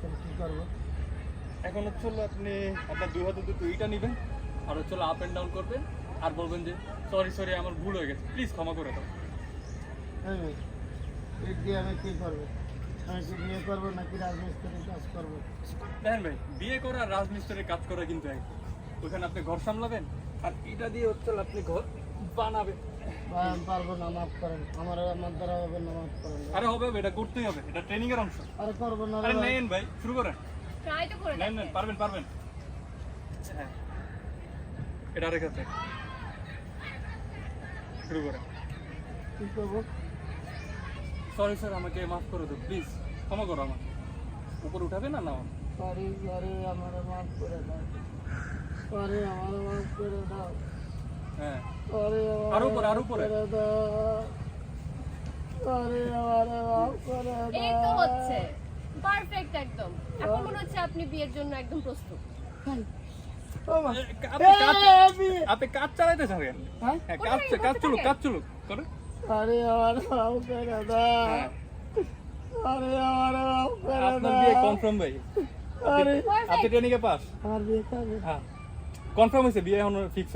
তাহলে কি করবো? এখন হচ্ছে হলো আপনি আপনার দুই হাতে দুটো ইটা নেবেন, আর হচ্ছে আপ অ্যান্ড ডাউন করবেন, আর বলবেন যে সরি আমার ভুল হয়ে গেছে, প্লিজ ক্ষমা করে দাও। হ্যাঁ ভাই, এই দিয়ে আমি কি করবো? আমি কি বিয়ে করবো নাকি রাজমিস্ত্রির কাজ করবো? দেখেন ভাই, বিয়ে করা আর রাজমিস্ত্রির কাজ করা কিন্তু এক। ওখানে আপনি ঘর সামলাবেন, আর এটা দিয়ে হচ্ছে হলো আপনি ঘর বানাবেন। ভাই আমি পারবো না, মাফ করেন, আমার দ্বারা হবে না, মাফ করেন ভাই। আরে হবে, এটা করতেই হবে, এটা ট্রেনিং এর অংশ। আরে করবো না রে আরে ভাই। নেন ভাই, শুরু করেন। ট্রাই তো করে নেন দেখেন। পারবেন। হ্যাঁ, এটা রেখেছে, শুরু করেন। কি করবো? সরি স্যার, আমাকে মাফ করে দাও প্লিজ, ক্ষমা করো আমার। উপর উঠাবে না নাও। সরি আমার মাফ করে দাও। সরি আমার মাফ করে দাও। হ্যাঁ, সরি আরো উপরে। করে দাও। সরি আমার মাফ করে এই তো দাও। হচ্ছে পারফেক্ট একদম। এখন মনে হচ্ছে আপনি বিয়ের জন্য একদম প্রস্তুত। ও মা। আপনি কাজ চালাইতে থাকেন। হ্যাঁ? হ্যাঁ, করতে কাজ চলুক থাকেন। করে। সরি আমার মাফ করে দাও। হ্যাঁ, সরি আমার মাফ করে আপনার দাও। বিয়ে কনফার্ম ভাই। সরি আপনি ট্রেনিং এ পাস। আমার বিয়ে করবে। হ্যাঁ, কনফার্ম হয়েছে, বিয়ে এখন ফিক্স।